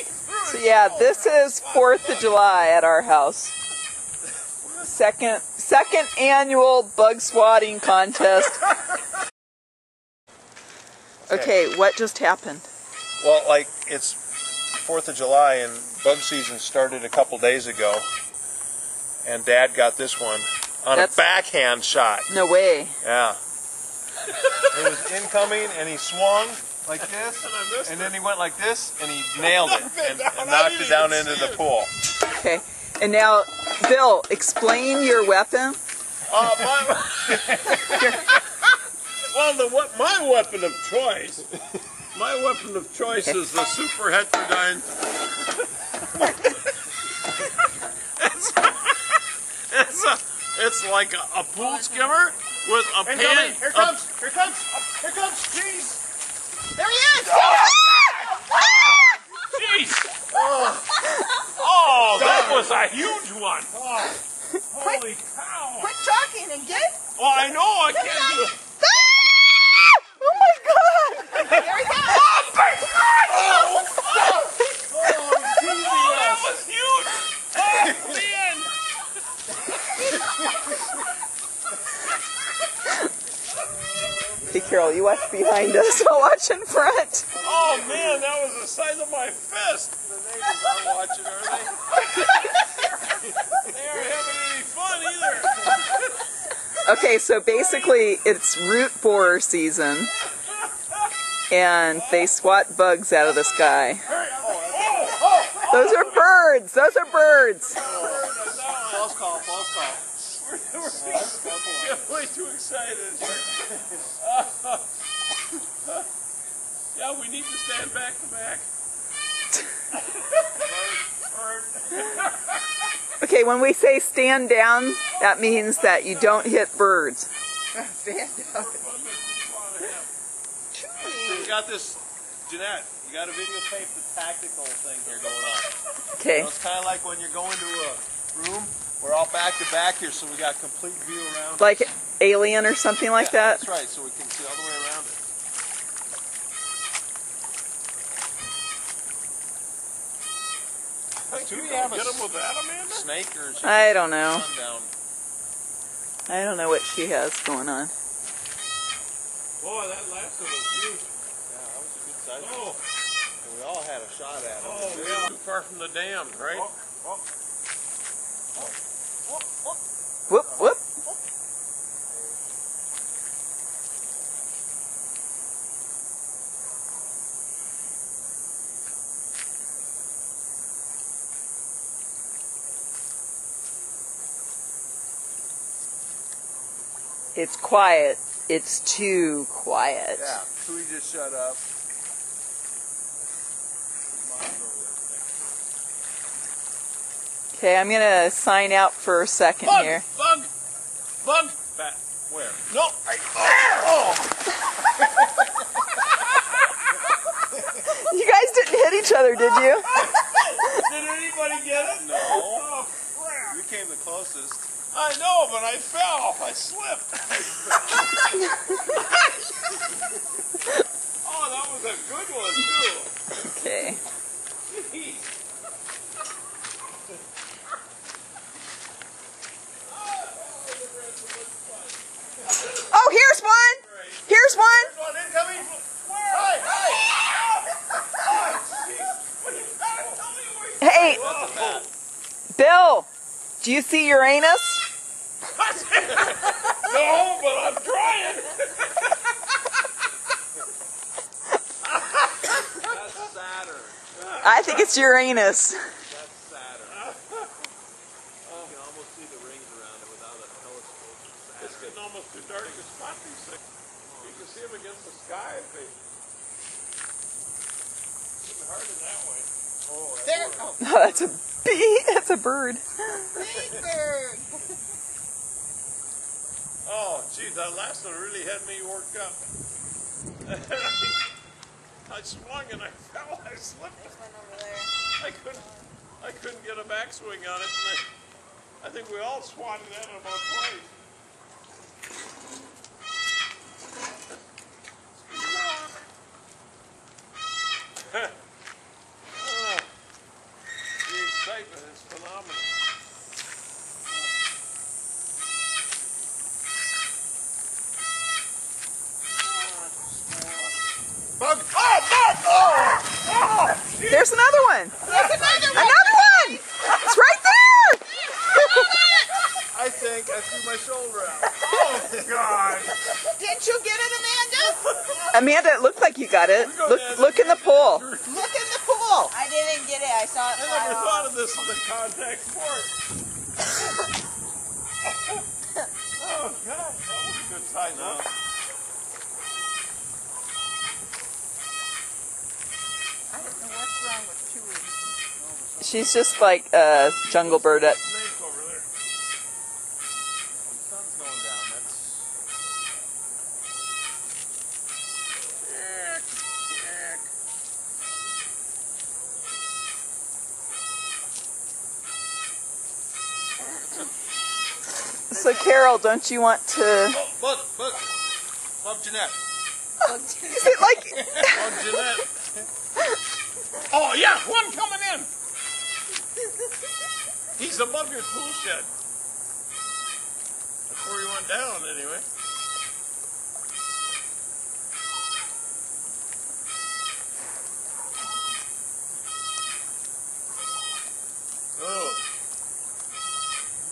So yeah, this is 4th of July at our house. Second annual bug swatting contest. Okay, what just happened? Well, like, it's 4th of July and bug season started a couple days ago. And Dad got this one on a backhand shot. No way. Yeah. It was incoming and he swung like this, and then he went like this and he nailed it and knocked it down into the pool. Okay, and now, Bill, explain your weapon. My weapon of choice. My weapon of choice is the Super Heterodyne. It's like a pool skimmer with a pan. Here comes, jeez. There he is! Jeez! Oh, that was a huge one. Holy cow! Quit talking and get. Oh, I know, I can't do it. Oh my God! There we go. Oh my God! Oh, that was huge! Oh, man! Hey Carol, you watch behind us, I'll watch in front. Oh man, that was the size of my fist. The neighbors aren't watching, are they? They aren't having any fun either. Okay, so basically it's root borer season, and they swat bugs out of the sky. Those are birds! Those are birds! False call. We're getting way too excited. Yeah, we need to stand back to back. Okay, when we say stand down, that means that you don't hit birds. Stand up. You got this, Jeanette, you got to videotape the tactical thing here going on. Okay. So it's kind of like when you're going to a room, we're all back to back here, so we got complete view around. Like Alien or something like that? That's right, so we can see all the way around it. Do we have a Get him with that, Amanda? snake or is I don't know. sundown? I don't know what she has going on. Boy, that last one was huge. Yeah, that was a good size. Oh, And we all had a shot at it. oh, yeah. Too far from the dam, right? Whoop, whoop. It's quiet. It's too quiet. Yeah, Tui just shut up. Okay, I'm gonna sign out for a second here. Bug! Bat. Where? No! You guys didn't hit each other, did you? Did anybody get it? No. Oh, crap. You came the closest. I know, but I fell. I slipped. Oh, that was a good one, too. Okay. Jeez. Oh, here's one! Here's one! One incoming. Hey, Bill, do you see Uranus? No, but I'm trying. That's Saturn. I think it's Uranus. That's Saturn. You can almost see the rings around it without a telescope. It's getting almost too dark to spot these things. You can see them against the sky. It's harder that way. Oh, There. Oh, Oh, that's a bee. That's a bird. big bird. Oh, gee, that last one really had me worked up. I swung and I fell. I slipped. There's one over there. I couldn't get a backswing on it. And I think we all swatted at it about twice. phenomenal. Bug! Oh, bug! Oh! There's another one. There's another one. Another one. It's right there. I think I threw my shoulder out. Oh, God! Didn't you get it, Amanda? Amanda, it looked like you got it. Look in the pool. Look in the pool. I didn't get it. I saw it I fly never off. thought of this in the contact sport. Oh, God. That was a good time, huh? I don't know what's wrong with Chewie. She's just like a jungle bird. Snake over there. The sun's going down. That's... So Carol, don't you want to? Oh, bug! Bug! Bug Jeanette. Is it like? Bug Jeanette. Oh, yeah, one coming in. He's above your tool shed. That's where he went down, anyway. Oh,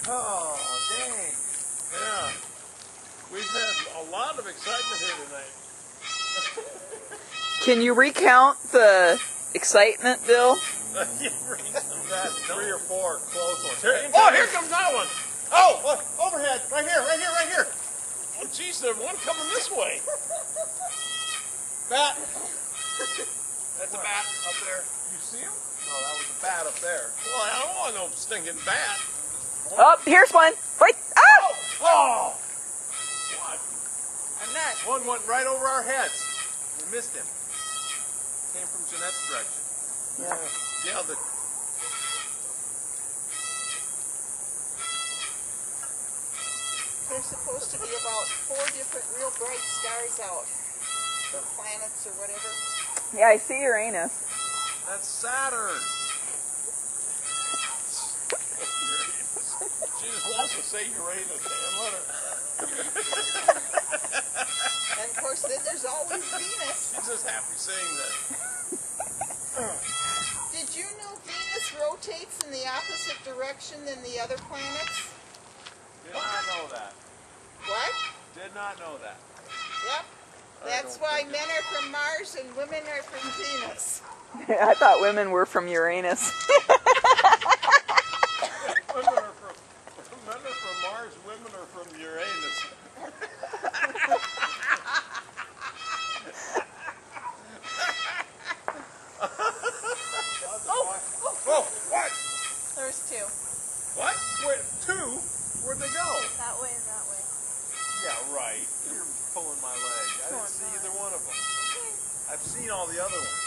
Oh, dang. yeah. We've had a lot of excitement here tonight. Can you recount the excitement, Bill? Yeah, right. That 3 or 4 close ones. Oh, here comes that one. Oh, look, overhead. Right here, right here, right here. Oh, geez, there's one coming this way. Bat. That's a bat up there. You see him? No, that was a bat up there. Well, I don't want no stinking bat. Oh, here's one. Wait. Oh! Oh! What? I'm not. One went right over our heads. We missed him. Came from Jeanette's direction. Yeah, the... There's supposed to be about 4 different real bright stars out. Or planets or whatever. Yeah, I see Uranus. That's Saturn. She just wants to say Uranus, man. Let her. And of course, then there's always Venus. She's just happy saying that. Did you know Venus rotates in the opposite direction than the other planets? Did not know that. What? Did not know that. Yep. That's why men are from Mars and women are from Venus. I thought women were from Uranus. Men are from Mars, women are from Uranus. Oh, what? There's 2. What? Where, 2? Where'd they go? That way and that way. Yeah, right. You're pulling my leg. I didn't see either one of them. I've seen all the other ones.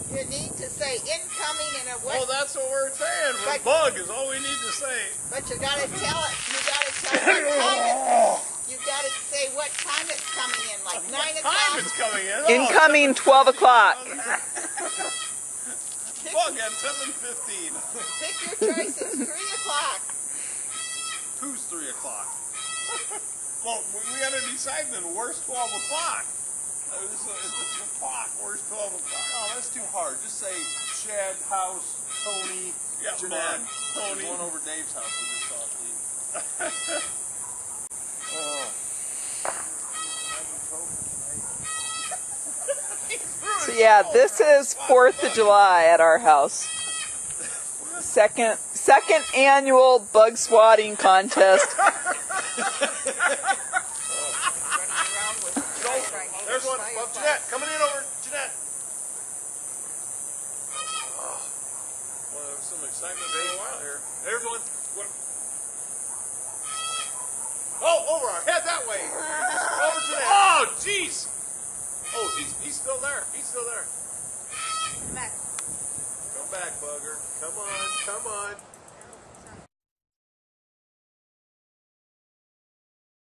You need to say incoming in a Oh, what? that's what we're saying. Like- Bug is all we need to say. But you gotta tell it. You gotta tell what time it. You gotta say what time it's coming in, like 9 Time o'clock. is coming in. Incoming 12 o'clock. Bug at 7:15. Pick your choices. 3 o'clock. Who's 3 o'clock? Well, we got to decide then. Where's 12 o'clock? This is a clock. Where's 12 o'clock? Oh, that's too hard. Just say shed, house, Tony, Yeah, Jeanette. Bug, Tony. There's one over Dave's house we just saw leave. Oh. So yeah, this is 4th of July at our house. Second annual bug swatting contest. There's one. Above Jeanette. Coming in over Jeanette. Well, there was some excitement for a while here. There's one. Oh, over our head that way. Over Jeanette. Oh, jeez. Oh, he's still there. He's still there. Come back. Come back, bugger. Come on. Come on.